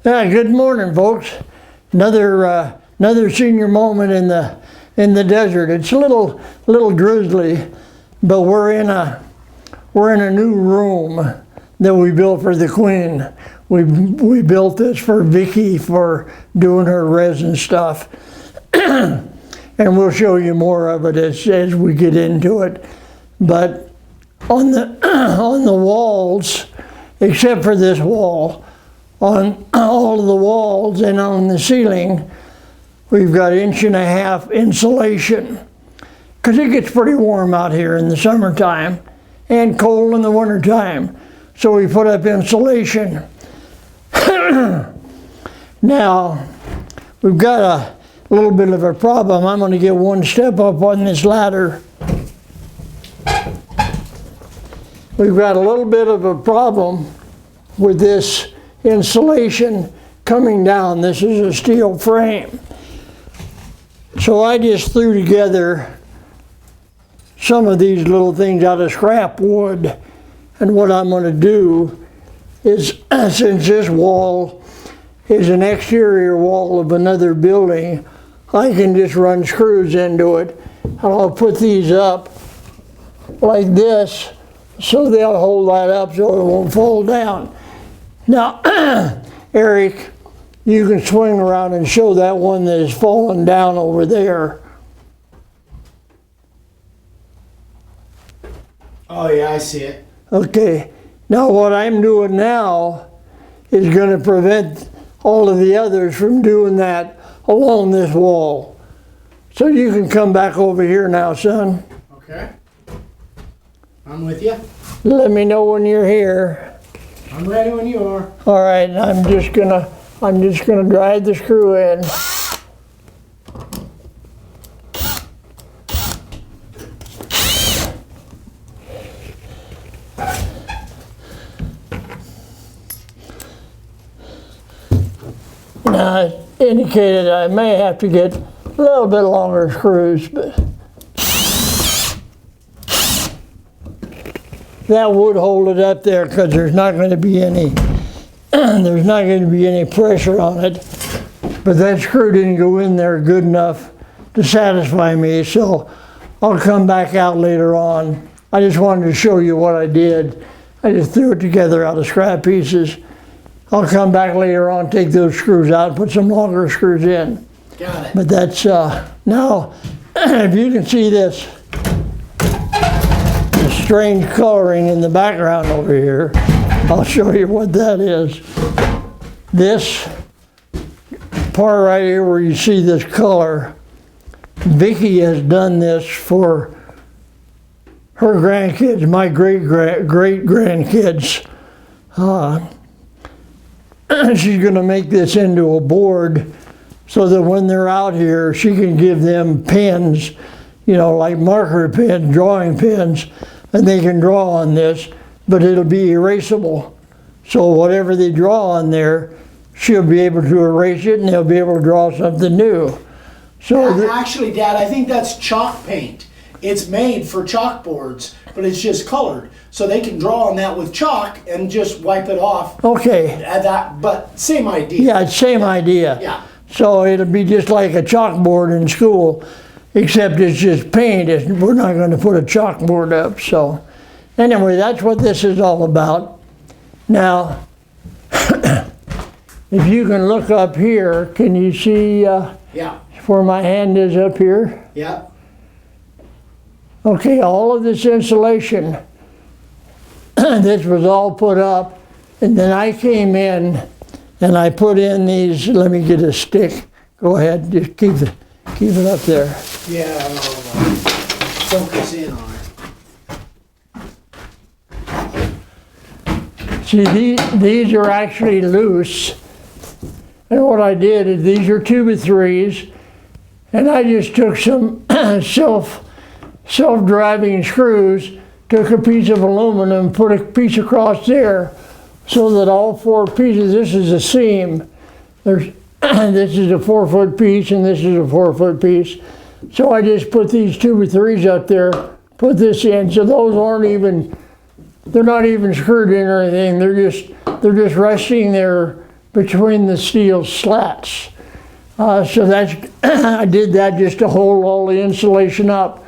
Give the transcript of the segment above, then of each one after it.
Good morning, folks. Another senior moment in the desert. It's a little drizzly, but we're in a new room that we built for the Queen. We built this for Vicki for doing her resin stuff, and we'll show you more of it as we get into it. But on the walls, except for this wall, on all of the walls and on the ceiling, we've got 1.5 inch insulation, because it gets pretty warm out here in the summertime and cold in the wintertime. So we put up insulation. Now, we've got a little bit of a problem. I'm going to get one step up on this ladder. We've got a little bit of a problem with this insulation coming down. This is a steel frame. So I just threw together some of these little things out of scrap wood. And what I'm going to do is, since this wall is an exterior wall of another building, I can just run screws into it. And I'll put these up like this, so they'll hold that up so it won't fall down. Now, Eric, you can swing around and show that one that is falling down over there. Oh yeah, I see it. Okay, now what I'm doing now is going to prevent all of the others from doing that along this wall. So you can come back over here now, son. Okay. I'm with you. Let me know when you're here. I'm ready when you are. All right, I'm just gonna drive the screw in. Now, I indicated I may have to get a little bit longer screws, but that would hold it up there, because there's not going to be any pressure on it. But that screw didn't go in there good enough to satisfy me, so I'll come back out later on. I just wanted to show you what I did. I just threw it together out of scrap pieces. I'll come back later on, take those screws out, put some longer screws in. Got it. But that's, now, if you can see this strange coloring in the background over here, I'll show you what that is. This part right here where you see this color, Vicki has done this for her grandkids, my great grandkids. She's going to make this into a board so that when they're out here, she can give them pens, you know, like marker pens, drawing pens, and they can draw on this, but it'll be erasable. So whatever they draw on there, she'll be able to erase it, and they'll be able to draw something new. So actually, Dad, I think that's chalk paint. It's made for chalkboards, but it's just colored. So they can draw on that with chalk and just wipe it off. Okay. But same idea. Yeah, it's same idea. Yeah. So it'll be just like a chalkboard in school, except it's just paint. We're not going to put a chalkboard up. So anyway, that's what this is all about. Now, if you can look up here, can you see Yeah. where my hand is up here? Yeah. Okay, all of this insulation, this was all put up, and then I came in and I put in these, let me get a stick. Go ahead, just keep it up there. Yeah, I'll focus in on it. See, these are actually loose. And what I did is, these are 2x3s, and I just took some self-driving screws, took a piece of aluminum, put a piece across there, so that all 4 pieces, this is a seam. This is a 4-foot piece, and this is a 4-foot piece. So I just put these 2x3s up there, put this in, so those aren't even, they're not even screwed in or anything. They're just resting there between the steel slats. So that's I did that just to hold all the insulation up,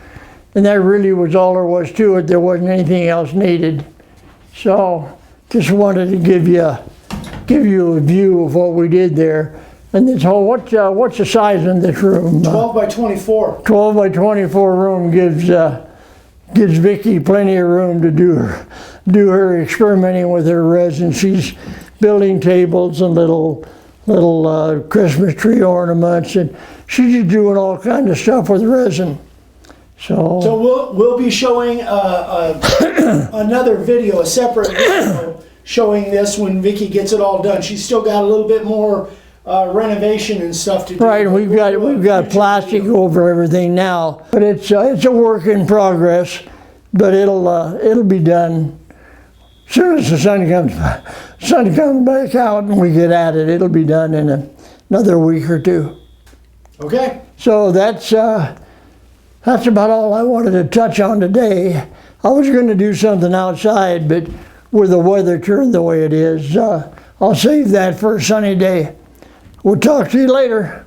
and that really was all there was to it. There wasn't anything else needed. So just wanted to give you a view of what we did there. And this whole what's the size in this room? 12 by 24. 12 by 24 room gives Vicki plenty of room to do her experimenting with her resin. She's building tables and little Christmas tree ornaments, and she's just doing all kinds of stuff with resin. So we'll be showing another video, a separate video showing this when Vicki gets it all done. She's still got a little bit more renovation and stuff to do. Right, and we've got plastic over everything now, but it's a work in progress. But it'll be done as soon as the sun comes back out and we get at it. It'll be done in another week or two. Okay. So that's about all I wanted to touch on today. I was going to do something outside, but with the weather turned the way it is, I'll save that for a sunny day. We'll talk to you later.